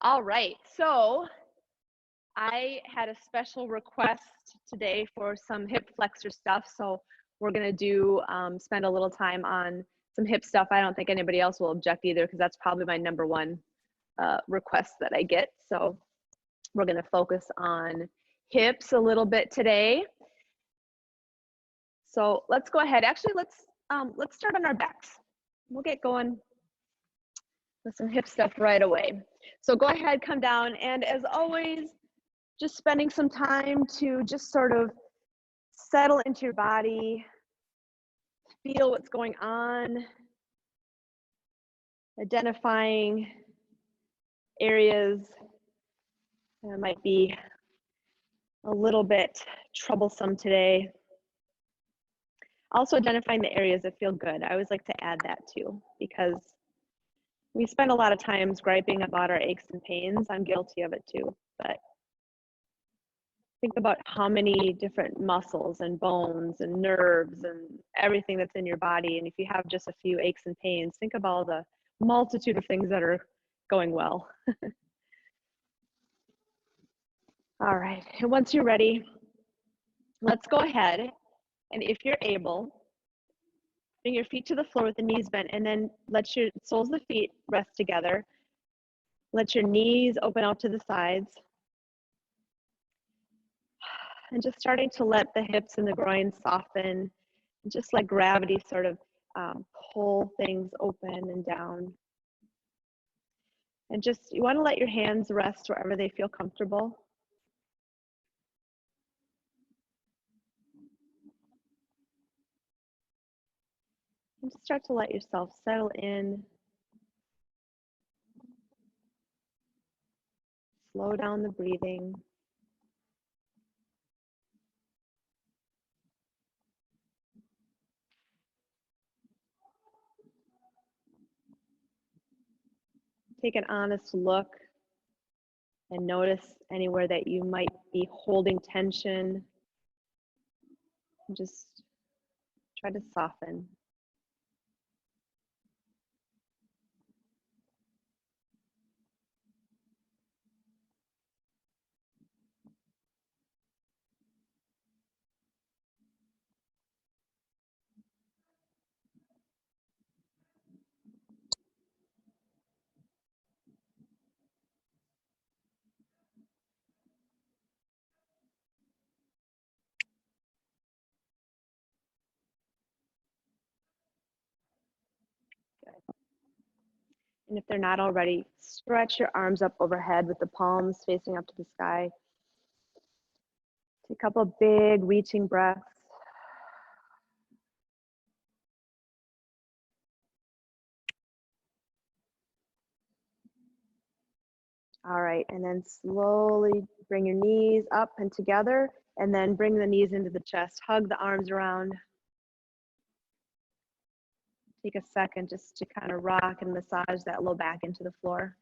All right, so I had a special request today for some hip flexor stuff, so we're gonna do spend a little time on some hip stuff. I don't think anybody else will object either, because that's probably my number one request that I get. So we're gonna focus on hips a little bit today. So let's go ahead. Actually, let's start on our backs. We'll get going with some hip stuff right away. So go ahead, come down, and as always, just spending some time to just sort of settle into your body, feel what's going on, identifying areas that might be a little bit troublesome today. Also identifying the areas that feel good. I always like to add that too, because we spend a lot of times griping about our aches and pains. I'm guilty of it too, but think about how many different muscles and bones and nerves and everything that's in your body. And if you have just a few aches and pains, think of all the multitude of things that are going well. All right, and once you're ready, let's go ahead, and if you're able, bring your feet to the floor with the knees bent, and then let your soles of the feet rest together. Let your knees open out to the sides. And just starting to let the hips and the groin soften, just let gravity sort of pull things open and down. And just, you want to let your hands rest wherever they feel comfortable. And just start to let yourself settle in. Slow down the breathing. Take an honest look and notice anywhere that you might be holding tension. And just try to soften. And if they're not already, stretch your arms up overhead with the palms facing up to the sky. Take a couple of big reaching breaths. All right, and then slowly bring your knees up and together, and then bring the knees into the chest. Hug the arms around. Take a second just to kind of rock and massage that low back into the floor.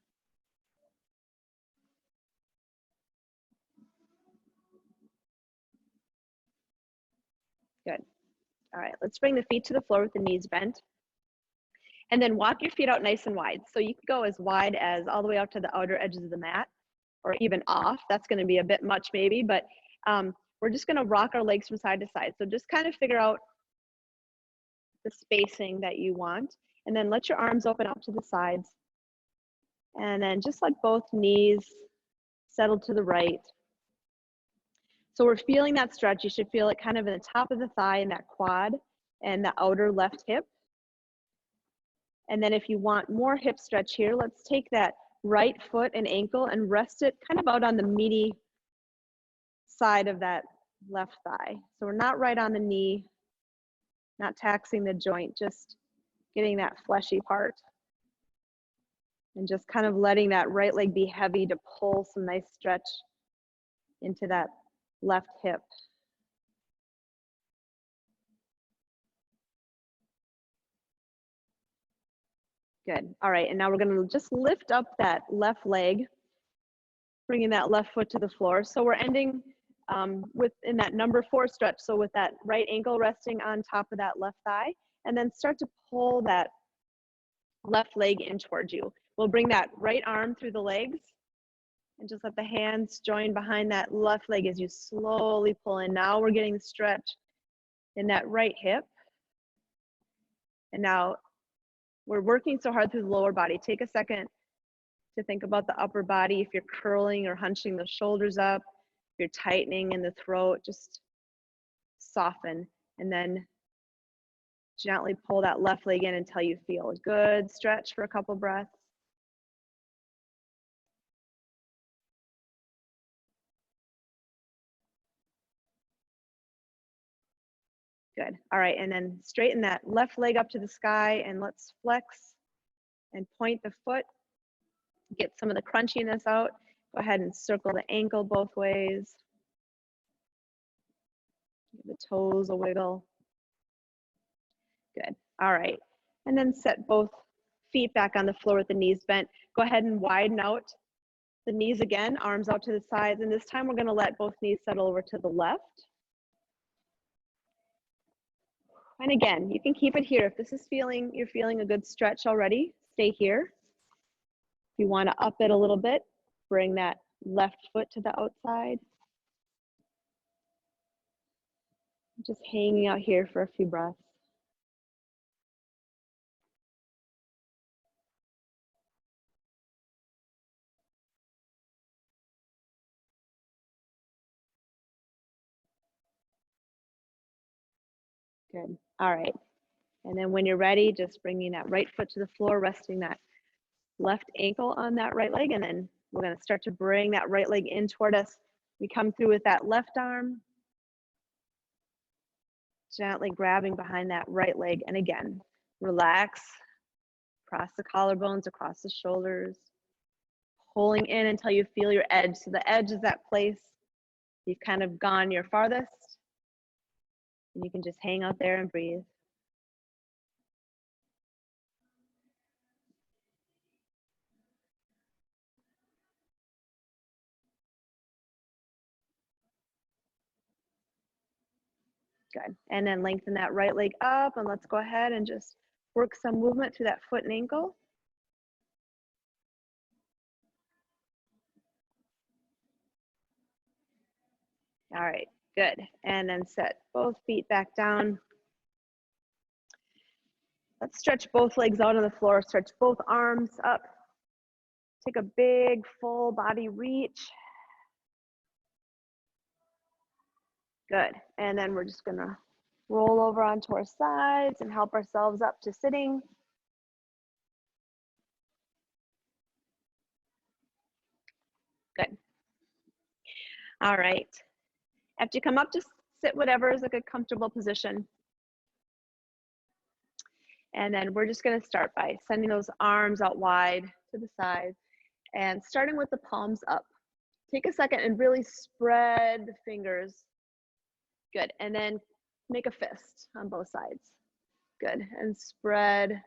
Good. All right, let's bring the feet to the floor with the knees bent. And then walk your feet out nice and wide. So you can go as wide as all the way out to the outer edges of the mat, or even off. That's going to be a bit much maybe, but we're just going to rock our legs from side to side. So just kind of figure out the spacing that you want, and then let your arms open up to the sides, and then just let both knees settle to the right. So we're feeling that stretch. You should feel it kind of in the top of the thigh and that quad and the outer left hip. And then if you want more hip stretch here, let's take that right foot and ankle and rest it kind of out on the meaty side of that left thigh. So we're not right on the knee, not taxing the joint, just getting that fleshy part. And just kind of letting that right leg be heavy to pull some nice stretch into that left hip. Good. All right, and now we're going to just lift up that left leg, bringing that left foot to the floor. So we're ending in that number 4 stretch. So with that right ankle resting on top of that left thigh, and then start to pull that left leg in towards you. We'll bring that right arm through the legs And just let the hands join behind that left leg as you slowly pull in. Now we're getting the stretch in that right hip. And now we're working so hard through the lower body. Take a second to think about the upper body. If you're curling or hunching the shoulders up, if you're tightening in the throat, just soften. And then gently pull that left leg in until you feel a good stretch for a couple breaths. Good. All right, and then straighten that left leg up to the sky and let's flex and point the foot. Get some of the crunchiness out. Go ahead and circle the ankle both ways. Give the toes a wiggle. Good. All right. And then set both feet back on the floor with the knees bent. Go ahead and widen out the knees again, arms out to the sides. And this time we're going to let both knees settle over to the left. And again, you can keep it here. If this is you're feeling a good stretch already, stay here. If you want to up it a little bit, bring that left foot to the outside. Just hanging out here for a few breaths. Good. All right. And then when you're ready, just bringing that right foot to the floor, resting that left ankle on that right leg. And then we're going to start to bring that right leg in toward us. We come through with that left arm, gently grabbing behind that right leg. And again, relax across the collarbones, across the shoulders, pulling in until you feel your edge. So the edge is that place you've kind of gone your farthest. And you can just hang out there and breathe. Good. And then lengthen that right leg up, and let's go ahead and just work some movement through that foot and ankle. All right, good. And then set both feet back down. Let's stretch both legs out on the floor, stretch both arms up. Take a big full body reach. Good. And then we're just gonna roll over onto our sides and help ourselves up to sitting. Good. All right. After you come up, just sit whatever is a good comfortable position. And then we're just gonna start by sending those arms out wide to the side and starting with the palms up. Take a second and really spread the fingers. Good. And then make a fist on both sides. Good. And spread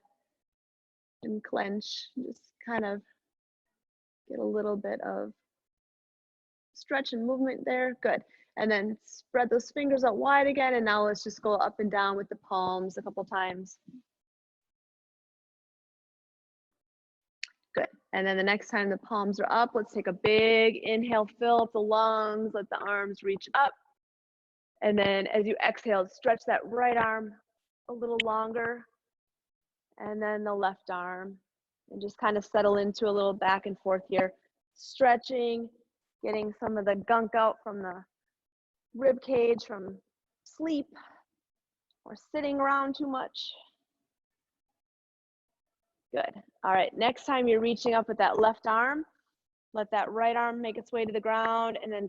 and clench. Just kind of get a little bit of stretch and movement there. Good. And then spread those fingers out wide again. And now let's just go up and down with the palms a couple times. Good. And then the next time the palms are up, let's take a big inhale, fill up the lungs, let the arms reach up. And then as you exhale, stretch that right arm a little longer. And then the left arm. And just kind of settle into a little back and forth here. Stretching, getting some of the gunk out from the rib cage from sleep or sitting around too much. Good. All right, next time you're reaching up with that left arm, let that right arm make its way to the ground and then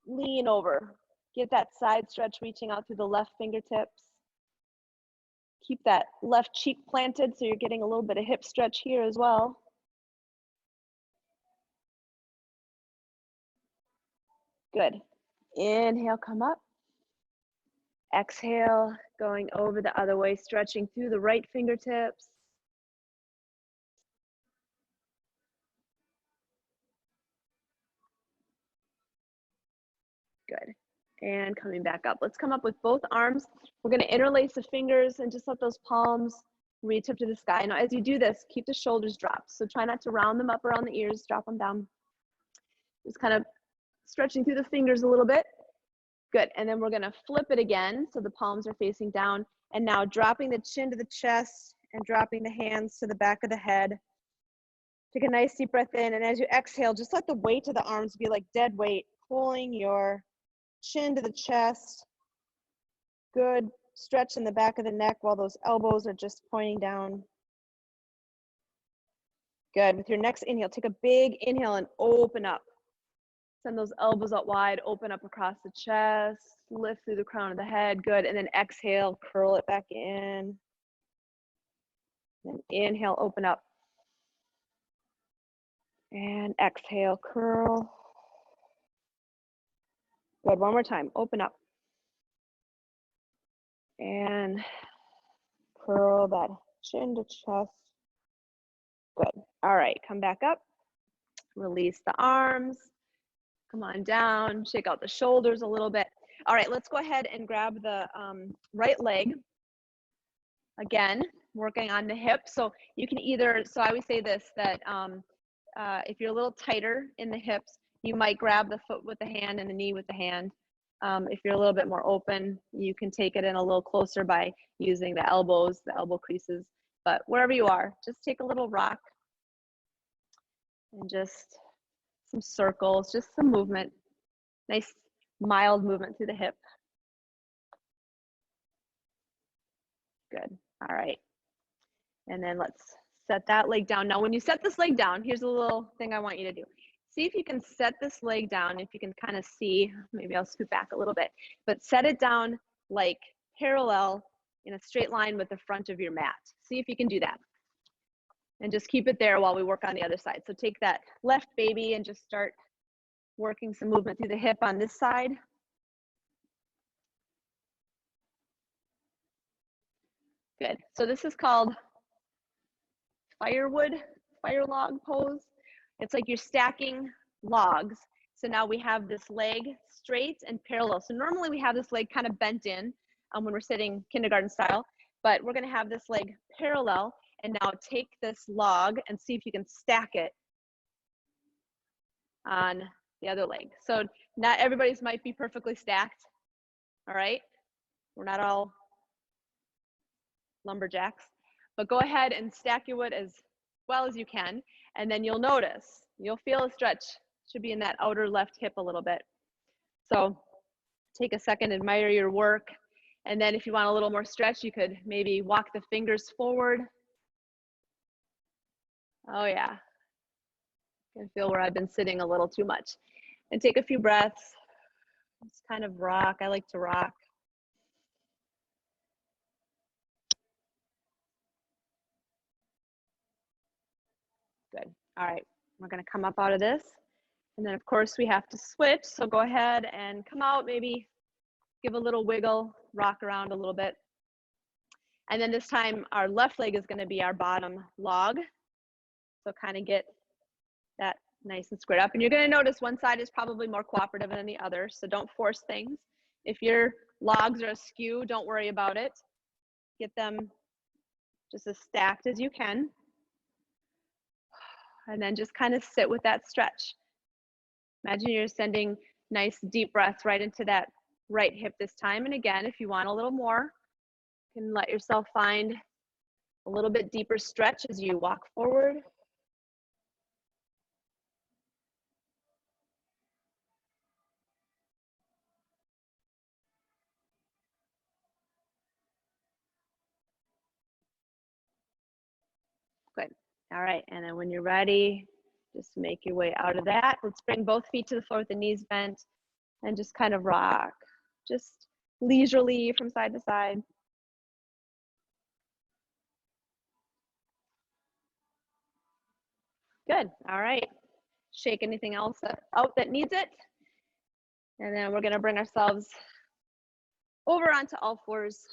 lean over. Get that side stretch reaching out through the left fingertips. Keep that left cheek planted so you're getting a little bit of hip stretch here as well. Good. Inhale, come up. Exhale, going over the other way, stretching through the right fingertips. Good. And coming back up. Let's come up with both arms. We're going to interlace the fingers and just let those palms reach up to the sky. Now, as you do this, keep the shoulders dropped. So try not to round them up around the ears, drop them down. Just kind of stretching through the fingers a little bit. Good, and then we're gonna flip it again so the palms are facing down, and now dropping the chin to the chest and dropping the hands to the back of the head. Take a nice deep breath in, and as you exhale, just let the weight of the arms be like dead weight, pulling your chin to the chest. Good stretch in the back of the neck while those elbows are just pointing down. Good, with your next inhale, take a big inhale and open up. Send those elbows out wide, open up across the chest, lift through the crown of the head, good. And then exhale, curl it back in. Then inhale, open up. And exhale, curl. Good, one more time, open up. And curl that chin to chest. Good, all right, come back up. Release the arms. Come on down, shake out the shoulders a little bit. All right, let's go ahead and grab the right leg. Again, working on the hip. So you can either, so I always say this, that if you're a little tighter in the hips, you might grab the foot with the hand and the knee with the hand. If you're a little bit more open, you can take it in a little closer by using the elbows, the elbow creases. But wherever you are, just take a little rock and just some circles, just some movement. Nice mild movement through the hip. Good, all right. And then let's set that leg down. Now when you set this leg down, here's a little thing I want you to do. See if you can set this leg down, if you can kind of see, maybe I'll scoot back a little bit, but set it down like parallel in a straight line with the front of your mat. See if you can do that. And just keep it there while we work on the other side. So take that left baby and just start working some movement through the hip on this side. Good. So this is called fire log pose. It's like you're stacking logs. So now we have this leg straight and parallel. So normally we have this leg kind of bent in when we're sitting kindergarten style, but we're gonna have this leg parallel. And now take this log and see if you can stack it on the other leg. So not everybody's might be perfectly stacked, all right? We're not all lumberjacks, but go ahead and stack your wood as well as you can, and then you'll notice, you'll feel a stretch, should be in that outer left hip a little bit. So take a second, admire your work, and then if you want a little more stretch, you could maybe walk the fingers forward. Oh yeah, I can feel where I've been sitting a little too much. And take a few breaths, just kind of rock, I like to rock. Good, all right, we're gonna come up out of this. And then of course we have to switch, so go ahead and come out, maybe give a little wiggle, rock around a little bit. And then this time our left leg is gonna be our bottom log. So kind of get that nice and squared up. And you're gonna notice one side is probably more cooperative than the other, so don't force things. If your logs are askew, don't worry about it. Get them just as stacked as you can. And then just kind of sit with that stretch. Imagine you're sending nice deep breaths right into that right hip this time. And again, if you want a little more, you can let yourself find a little bit deeper stretch as you walk forward. Good. All right, and then when you're ready, just make your way out of that. Let's bring both feet to the floor with the knees bent and just kind of rock, just leisurely from side to side. Good, all right. Shake anything else out that needs it. And then we're gonna bring ourselves over onto all fours.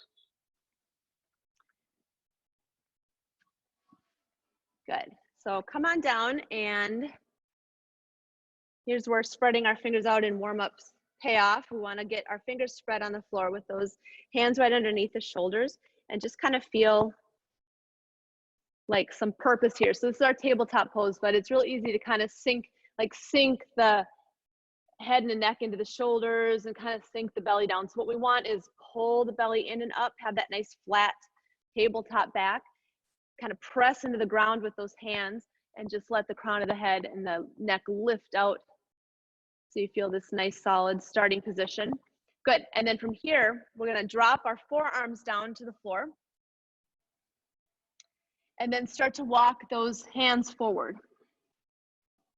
Good, so come on down, and here's where spreading our fingers out in warm-ups pay off. We wanna get our fingers spread on the floor with those hands right underneath the shoulders and just kind of feel like some purpose here. So this is our tabletop pose, but it's real easy to kind of sink the head and the neck into the shoulders and kind of sink the belly down. So what we want is pull the belly in and up, have that nice flat tabletop back, kind of press into the ground with those hands and just let the crown of the head and the neck lift out. So you feel this nice solid starting position. Good, and then from here, we're gonna drop our forearms down to the floor and then start to walk those hands forward.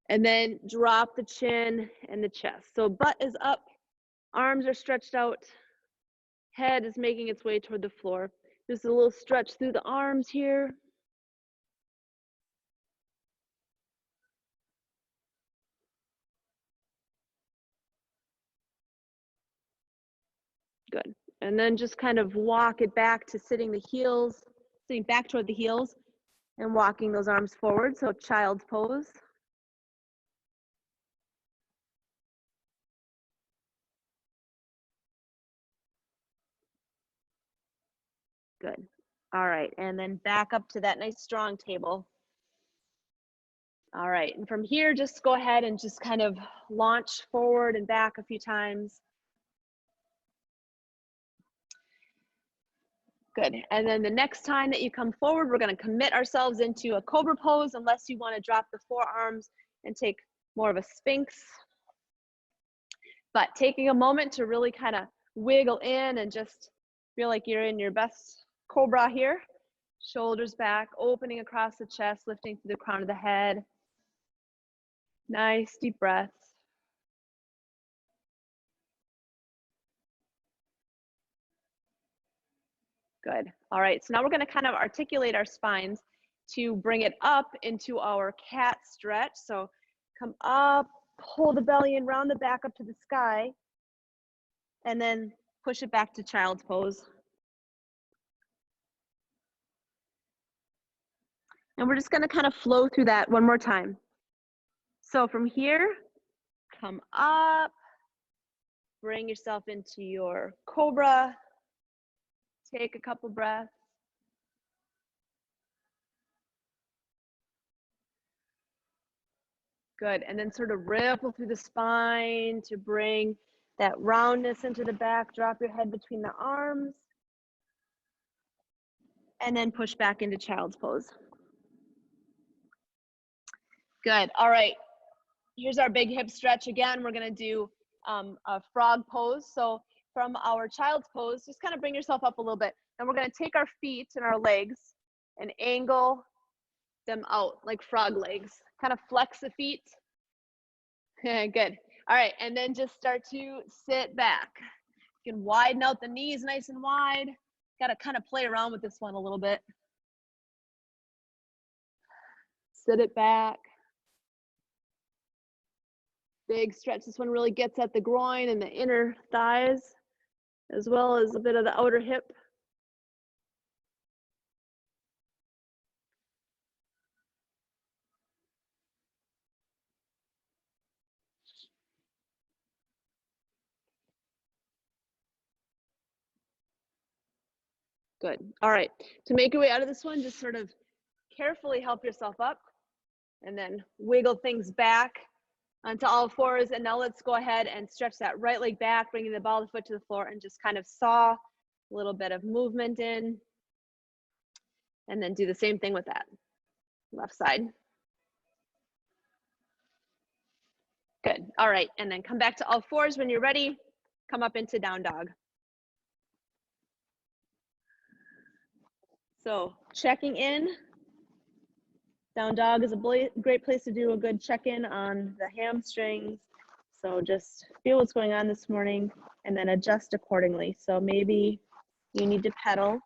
And then drop the chin and the chest. So butt is up, arms are stretched out, head is making its way toward the floor. Just a little stretch through the arms here. Good. And then just kind of walk it back to sitting back toward the heels and walking those arms forward. So child's pose. Good. All right, and then back up to that nice strong table. All right, and from here, just go ahead and just kind of launch forward and back a few times. Good, and then the next time that you come forward, we're gonna commit ourselves into a cobra pose unless you wanna drop the forearms and take more of a sphinx. But taking a moment to really kind of wiggle in and just feel like you're in your best cobra here. Shoulders back, opening across the chest, lifting through the crown of the head. Nice deep breaths. Good. All right, so now we're going to kind of articulate our spines to bring it up into our cat stretch. So come up, pull the belly in, round the back up to the sky, and then push it back to child's pose. And we're just going to kind of flow through that one more time. So from here, come up, bring yourself into your cobra, take a couple breaths. Good, and then sort of ripple through the spine to bring that roundness into the back, drop your head between the arms, and then push back into child's pose. Good, all right, here's our big hip stretch again. We're gonna do a frog pose. So from our child's pose, just kind of bring yourself up a little bit. And we're gonna take our feet and our legs and angle them out like frog legs. Kind of flex the feet. Good. All right, and then just start to sit back. You can widen out the knees nice and wide. Got to kind of play around with this one a little bit. Sit it back. Big stretch. This one really gets at the groin and the inner thighs, as well as a bit of the outer hip. Good. All right. To make your way out of this one, just sort of carefully help yourself up and then wiggle things back onto all fours. And now let's go ahead and stretch that right leg back, bringing the ball of the foot to the floor and just kind of saw a little bit of movement in. And then do the same thing with that left side. Good. All right. And then come back to all fours when you're ready. Come up into down dog. So checking in. Down dog is a great place to do a good check-in on the hamstrings. So just feel what's going on this morning and then adjust accordingly. So maybe you need to pedal,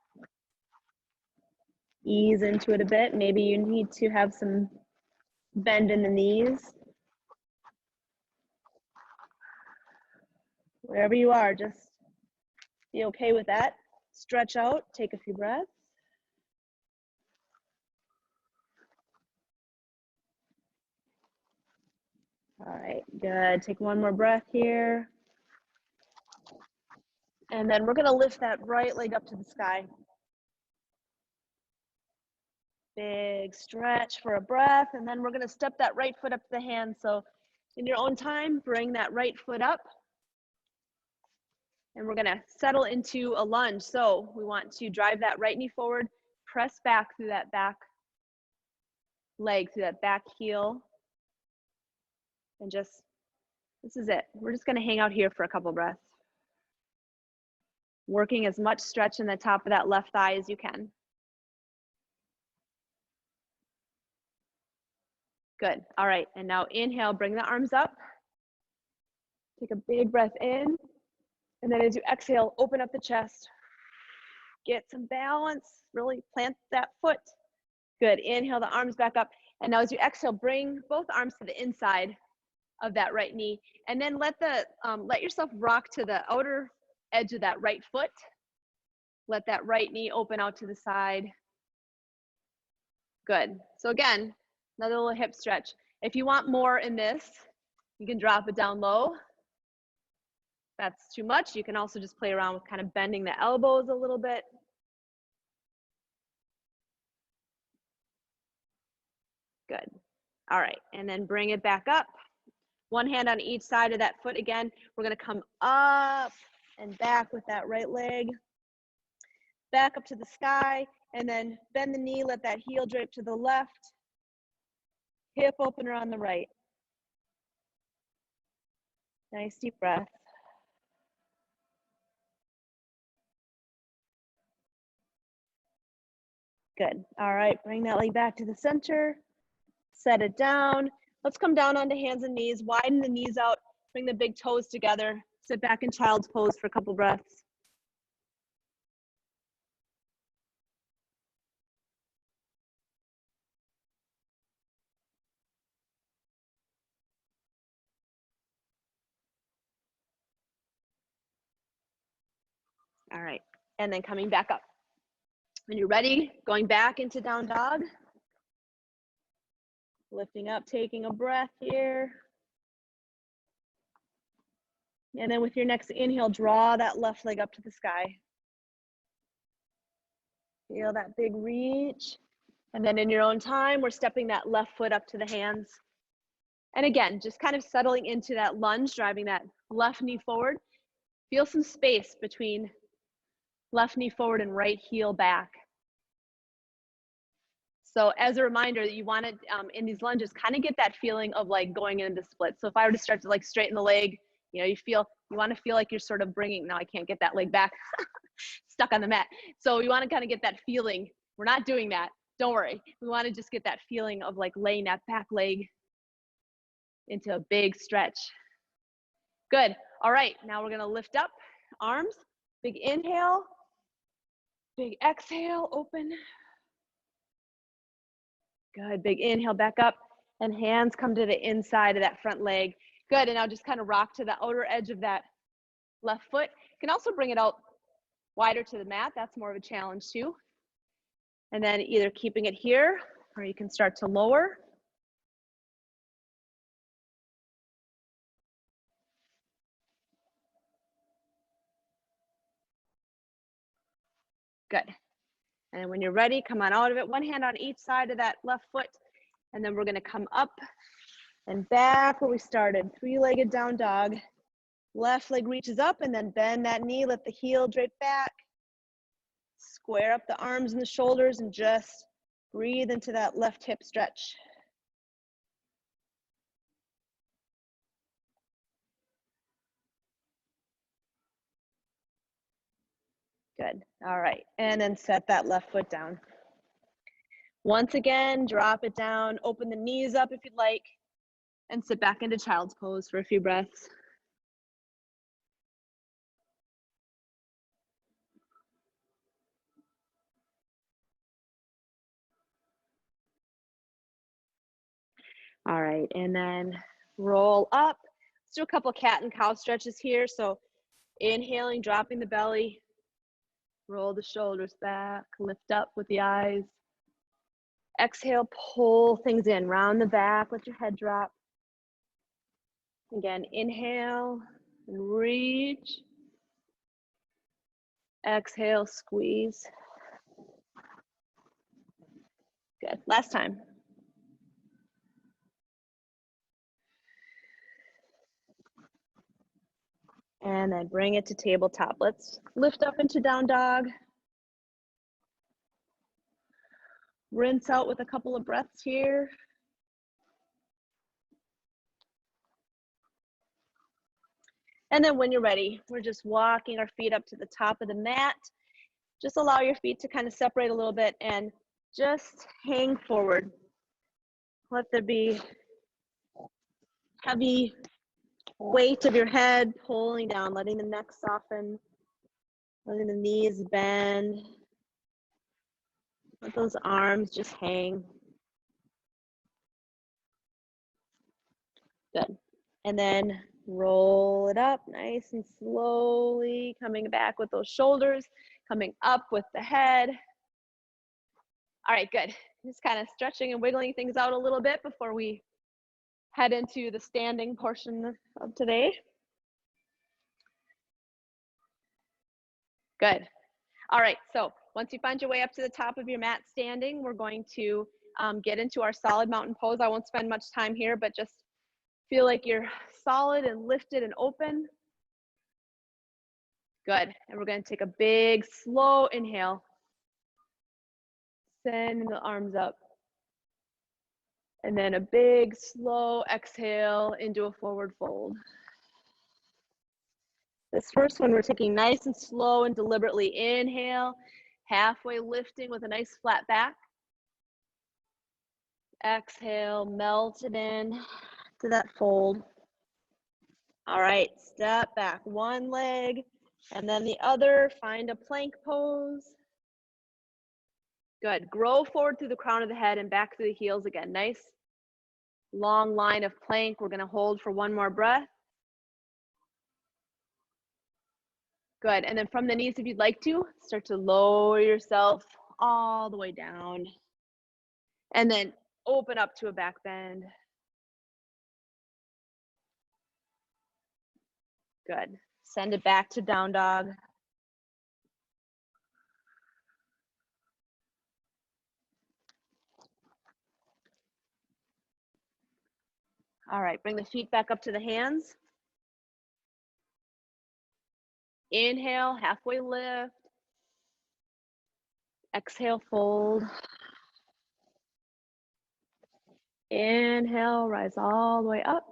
ease into it a bit. Maybe you need to have some bend in the knees. Wherever you are, just be okay with that. Stretch out, take a few breaths. All right, good. Take one more breath here. And then we're gonna lift that right leg up to the sky. Big stretch for a breath. And then we're gonna step that right foot up to the hand. So In your own time, bring that right foot up. And we're gonna settle into a lunge. So we want to drive that right knee forward, press back through that back leg, through that back heel. And just, this is it. We're just gonna hang out here for a couple breaths. Working as much stretch in the top of that left thigh as you can. Good, all right, and now inhale, bring the arms up. Take a big breath in. And then as you exhale, open up the chest. Get some balance, really plant that foot. Good, inhale the arms back up. And now as you exhale, bring both arms to the inside of that right knee. And then let yourself rock to the outer edge of that right foot. Let that right knee open out to the side. Good, so again, another little hip stretch. If you want more in this, you can drop it down low. That's too much. You can also just play around with kind of bending the elbows a little bit. Good. All right, and then bring it back up. One hand on each side of that foot again. We're gonna come up and back with that right leg. Back up to the sky, and then bend the knee, let that heel drape to the left. Hip opener on the right. Nice deep breath. Good. All right, bring that leg back to the center. Set it down. Let's come down onto hands and knees. Widen the knees out. Bring the big toes together. Sit back in child's pose for a couple breaths. All right, and then coming back up. When you're ready, going back into down dog. Lifting up, taking a breath here. And then with your next inhale, draw that left leg up to the sky. Feel that big reach. And then in your own time, we're stepping that left foot up to the hands. And again, just kind of settling into that lunge, driving that left knee forward. Feel some space between left knee forward and right heel back. So as a reminder, that you want to, in these lunges, kind of get that feeling of like going into split. So if I were to start to like straighten the leg, you know, you want to feel like you're sort of bringing, now I can't get that leg back, stuck on the mat. So you want to kind of get that feeling. We're not doing that, don't worry. We want to just get that feeling of like laying that back leg into a big stretch. Good, all right, now we're gonna lift up, arms, big inhale, big exhale, open. Good, big inhale back up, and hands come to the inside of that front leg. Good, and now just kind of rock to the outer edge of that left foot. You can also bring it out wider to the mat. That's more of a challenge too. And then either keeping it here, or you can start to lower. Good. And when you're ready, come on out of it. One hand on each side of that left foot. And then we're gonna come up and back where we started. Three-legged down dog. Left leg reaches up and then bend that knee, let the heel drape back. Square up the arms and the shoulders and just breathe into that left hip stretch. Good, all right. And then set that left foot down. Once again, drop it down, open the knees up if you'd like, and sit back into child's pose for a few breaths. All right, and then roll up. Let's do a couple cat and cow stretches here. So inhaling, dropping the belly, roll the shoulders back, lift up with the eyes. Exhale, pull things in, round the back, let your head drop. Again, inhale and reach. Exhale, squeeze. Good, last time. And then bring it to tabletop. Let's lift up into down dog. Rinse out with a couple of breaths here. And then when you're ready, we're just walking our feet up to the top of the mat. Just allow your feet to kind of separate a little bit and just hang forward. Let there be heavy weight of your head pulling down, letting the neck soften, letting the knees bend. Let those arms just hang. Good. And then roll it up nice and slowly, coming back with those shoulders, coming up with the head. All right, good. Just kind of stretching and wiggling things out a little bit before we head into the standing portion of today. Good. All right, so once you find your way up to the top of your mat standing, we're going to get into our solid mountain pose. I won't spend much time here, but just feel like you're solid and lifted and open. Good, and we're gonna take a big, slow inhale. Send the arms up. And then a big, slow exhale into a forward fold. This first one, we're taking nice and slow and deliberately. Inhale, halfway lifting with a nice flat back. Exhale, melt it in to that fold. All right, step back one leg and then the other. Find a plank pose. Good. Grow forward through the crown of the head and back through the heels again. Nice long line of plank. We're going to hold for one more breath. Good. And then from the knees, if you'd like to, start to lower yourself all the way down. And then open up to a back bend. Good. Send it back to down dog. All right, bring the feet back up to the hands. Inhale, halfway lift. Exhale, fold. Inhale, rise all the way up.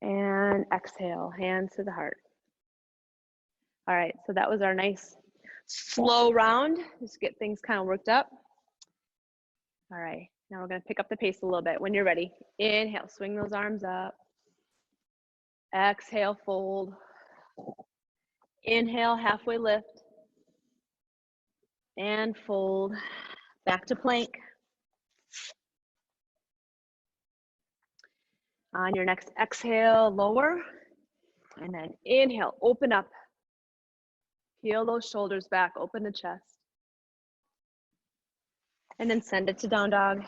And exhale, hands to the heart. All right, so that was our nice slow round. Just get things kind of worked up. All right, now we're gonna pick up the pace a little bit. When you're ready, inhale, swing those arms up. Exhale, fold. Inhale, halfway lift. And fold. Back to plank. On your next exhale, lower. And then inhale, open up. Peel those shoulders back, open the chest. And then send it to down dog.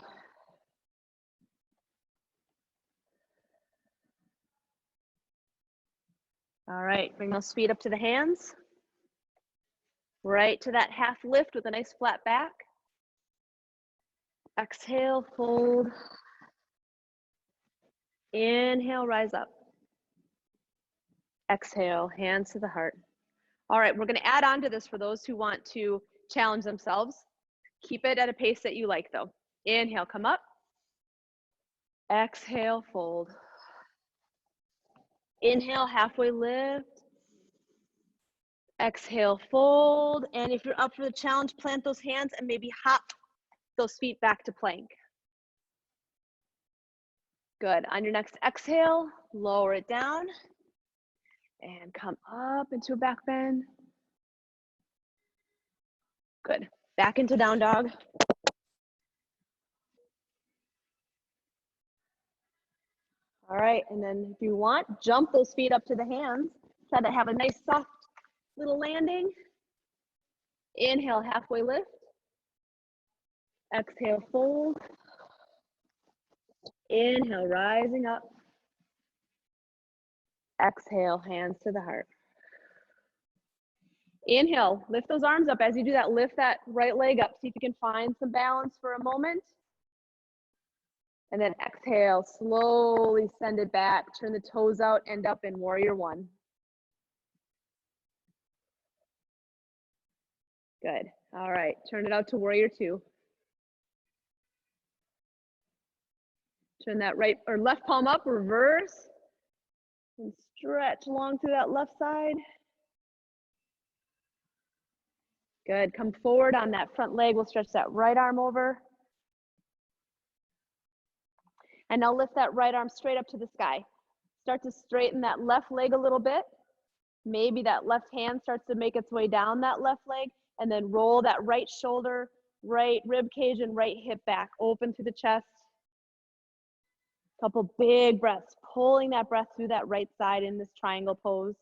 All right, bring those feet up to the hands. Right to that half lift with a nice flat back. Exhale, fold. Inhale, rise up. Exhale, hands to the heart. All right, we're gonna add on to this for those who want to challenge themselves. Keep it at a pace that you like though. Inhale, come up. Exhale, fold. Inhale, halfway lift. Exhale, fold. And if you're up for the challenge, plant those hands and maybe hop those feet back to plank. Good. On your next exhale, lower it down and come up into a back bend. Good. Back into down dog. All right, and then if you want, jump those feet up to the hands. Try to have a nice soft little landing. Inhale, halfway lift. Exhale, fold. Inhale, rising up. Exhale, hands to the heart. Inhale, lift those arms up. As you do that, lift that right leg up. See if you can find some balance for a moment. And then exhale, slowly send it back. Turn the toes out, end up in warrior one. Good. All right, turn it out to warrior two. Turn that right or left palm up, reverse, and stretch along through that left side. Good, come forward on that front leg. We'll stretch that right arm over. And now lift that right arm straight up to the sky. Start to straighten that left leg a little bit. Maybe that left hand starts to make its way down that left leg, and then roll that right shoulder, right rib cage, and right hip back, open through the chest. Couple big breaths, pulling that breath through that right side in this triangle pose.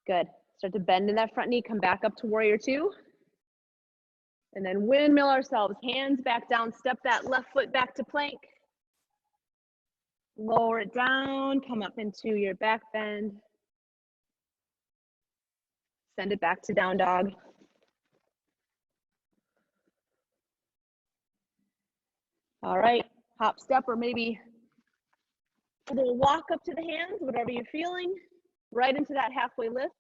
Good. Start to bend in that front knee, come back up to warrior two. And then windmill ourselves, hands back down, step that left foot back to plank. Lower it down, come up into your back bend. Send it back to down dog. All right, hop, step, or maybe a little walk up to the hands, whatever you're feeling, right into that halfway lift.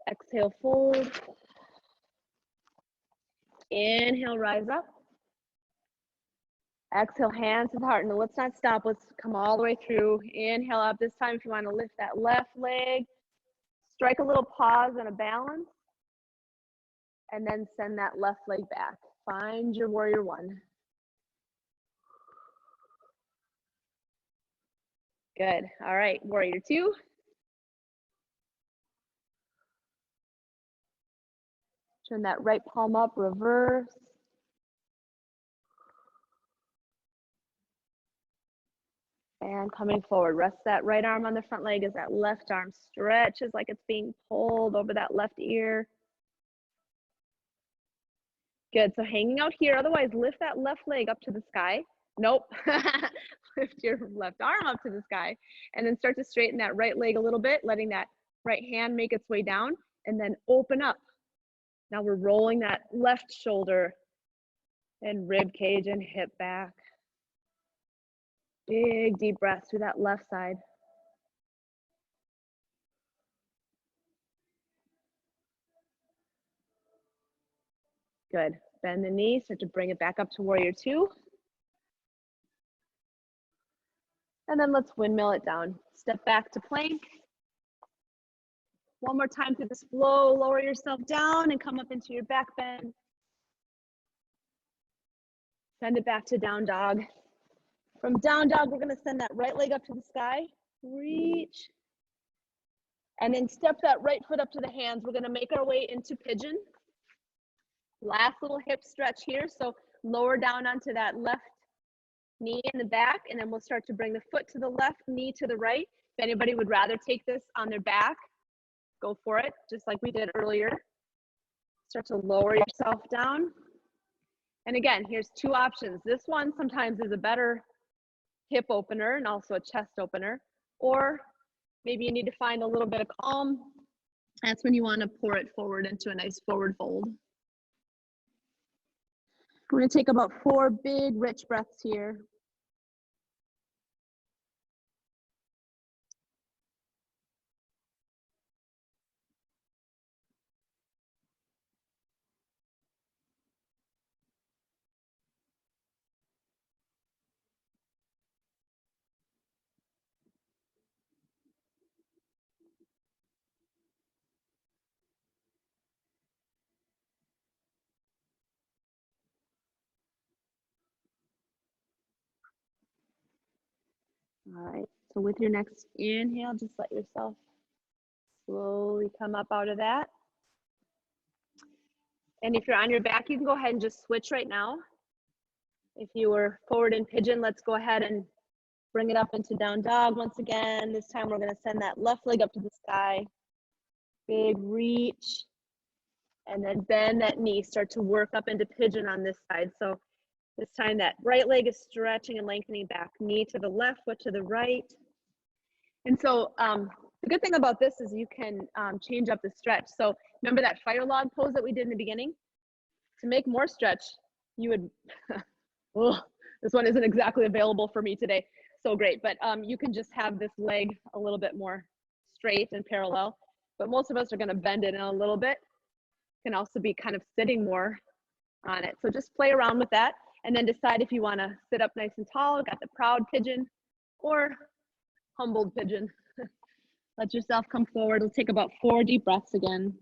Exhale, fold. Inhale, rise up. Exhale, hands to the heart. Now let's not stop. Let's come all the way through. Inhale up. This time, if you want to lift that left leg, strike a little pause and a balance. And then send that left leg back. Find your warrior one. Good. All right, warrior two. Turn that right palm up, reverse. And coming forward, rest that right arm on the front leg as that left arm stretches like it's being pulled over that left ear. Good, so hanging out here, otherwise lift that left leg up to the sky. Nope, lift your left arm up to the sky and then start to straighten that right leg a little bit, letting that right hand make its way down and then open up. Now we're rolling that left shoulder and rib cage and hip back. Big deep breath through that left side. Good. Bend the knee, start to bring it back up to warrior two. And then let's windmill it down. Step back to plank. One more time through this flow, lower yourself down and come up into your back bend. Send it back to down dog. From down dog, we're gonna send that right leg up to the sky, reach. And then step that right foot up to the hands. We're gonna make our way into pigeon. Last little hip stretch here. So lower down onto that left knee in the back, and then we'll start to bring the foot to the left, knee to the right. If anybody would rather take this on their back, go for it, just like we did earlier. Start to lower yourself down. And again, here's two options. This one sometimes is a better hip opener and also a chest opener, or maybe you need to find a little bit of calm. That's when you want to pour it forward into a nice forward fold. We're going to take about 4 big, rich breaths here. All right, so with your next inhale, just let yourself slowly come up out of that. And if you're on your back, you can go ahead and just switch right now. If you were forward in pigeon, let's go ahead and bring it up into down dog once again. This time we're gonna send that left leg up to the sky. Big reach. And then bend that knee, start to work up into pigeon on this side. So this time that right leg is stretching and lengthening back, knee to the left, foot to the right. And so the good thing about this is you can change up the stretch. So Remember that fire log pose that we did in the beginning? To make more stretch, you would, oh, this one isn't exactly available for me today. So great, but you can just have this leg a little bit more straight and parallel, but most of us are gonna bend it in a little bit. Can also be kind of sitting more on it. So just play around with that and then decide if you wanna sit up nice and tall, got the proud pigeon or humbled pigeon. Let yourself come forward. It'll take about 4 deep breaths again.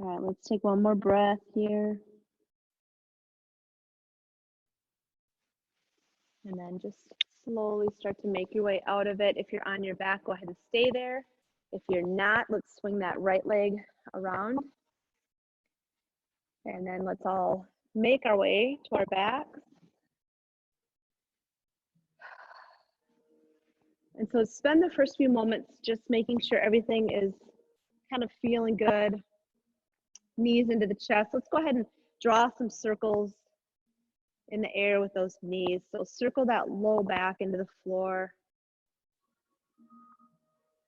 All right, let's take one more breath here. And then just slowly start to make your way out of it. If you're on your back, go ahead and stay there. If you're not, let's swing that right leg around. And then let's all make our way to our backs. And so spend the first few moments just making sure everything is kind of feeling good. Knees into the chest. Let's go ahead and draw some circles in the air with those knees. So circle that low back into the floor.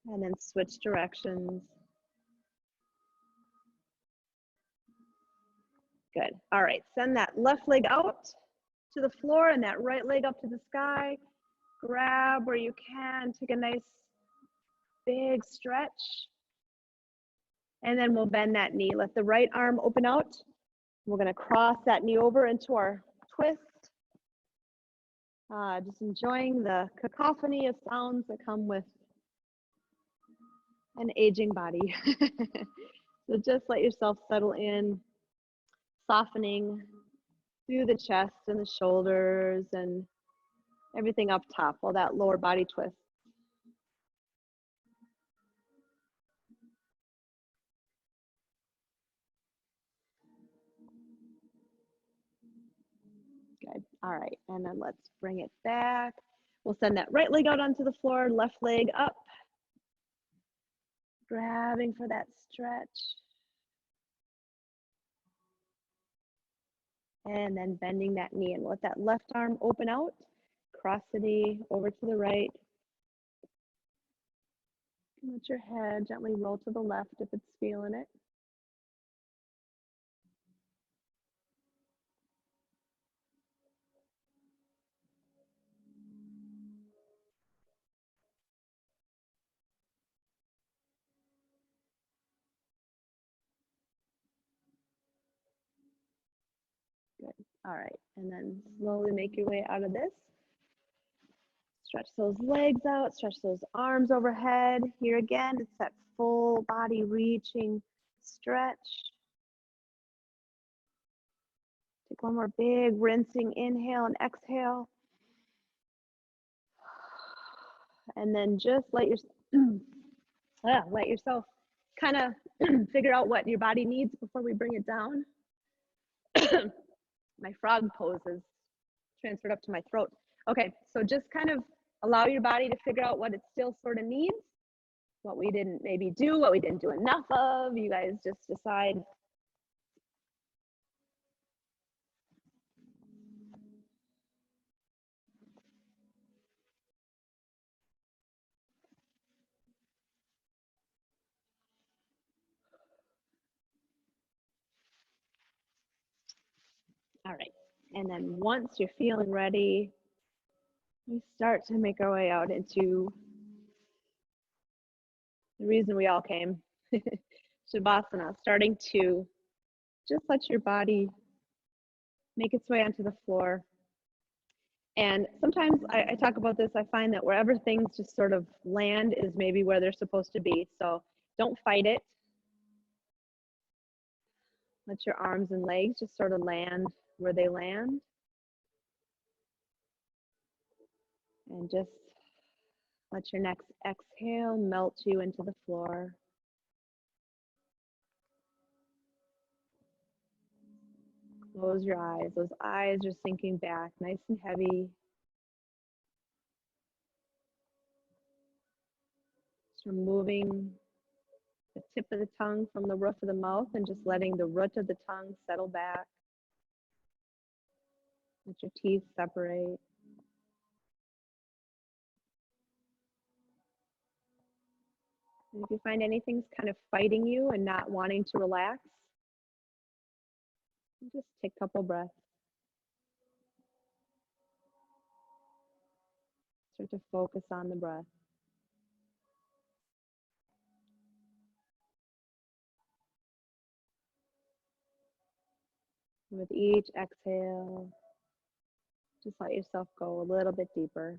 And then switch directions. Good. All right, send that left leg out to the floor and that right leg up to the sky. Grab where you can. Take a nice big stretch. And then we'll bend that knee. Let the right arm open out. We're gonna cross that knee over into our twist. Just enjoying the cacophony of sounds that come with an aging body. So just let yourself settle in, softening through the chest and the shoulders and everything up top while that lower body twist. Good. All right, and then let's bring it back. We'll send that right leg out onto the floor, left leg up. Grabbing for that stretch. And then bending that knee and let that left arm open out. Cross the knee over to the right. Let your head gently roll to the left if it's feeling it. Good. All right, and then slowly make your way out of this. Stretch those legs out, stretch those arms overhead. Here again, it's that full body reaching stretch. Take one more big rinsing inhale and exhale. And then just let yourself kind of figure out what your body needs before we bring it down. My frog pose is transferred up to my throat. Okay, so just kind of allow your body to figure out what it still sort of needs, what we didn't maybe do, what we didn't do enough of. You guys just decide. All right, and then once you're feeling ready, we start to make our way out into the reason we all came, Shavasana, starting to just let your body make its way onto the floor. And sometimes I talk about this, I find that wherever things just sort of land is maybe where they're supposed to be. So don't fight it. Let your arms and legs just sort of land where they land. And just let your next exhale melt you into the floor. Close your eyes. Those eyes are sinking back, nice and heavy. Just removing the tip of the tongue from the roof of the mouth and just letting the root of the tongue settle back. Let your teeth separate. And if you find anything's kind of fighting you and not wanting to relax, just take a couple breaths. Start to focus on the breath. And with each exhale, just let yourself go a little bit deeper.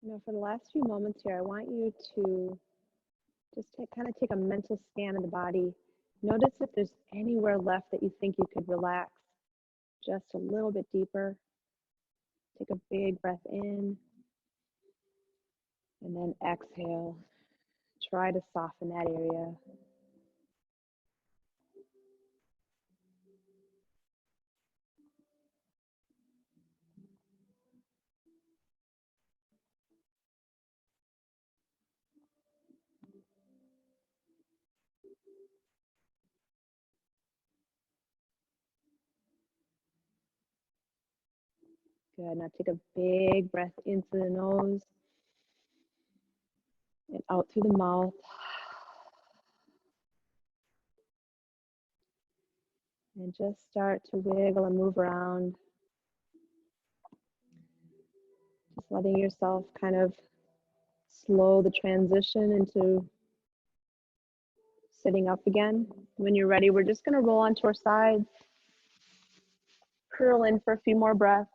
Now for the last few moments here, I want you to just kind of take a mental scan of the body. Notice if there's anywhere left that you think you could relax just a little bit deeper. Take a big breath in and then exhale. Try to soften that area. Good. Now take a big breath into the nose and out through the mouth. And just start to wiggle and move around. Just letting yourself kind of slow the transition into sitting up again. When you're ready, we're just going to roll onto our sides, curl in for a few more breaths.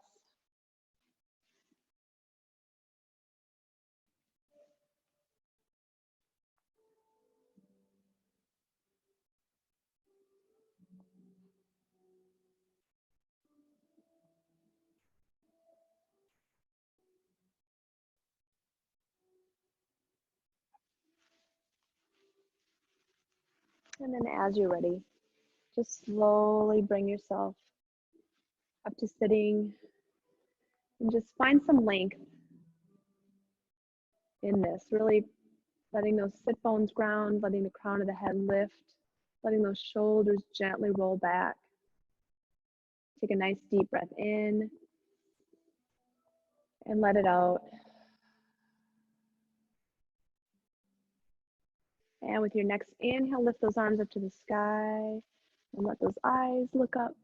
And then as you're ready, just slowly bring yourself up to sitting and just find some length in this, really letting those sit bones ground, letting the crown of the head lift, letting those shoulders gently roll back. Take a nice deep breath in and let it out. And with your next inhale, lift those arms up to the sky and let those eyes look up.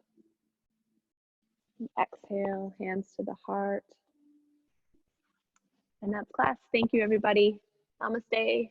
And exhale, hands to the heart. And that's class. Thank you, everybody. Namaste.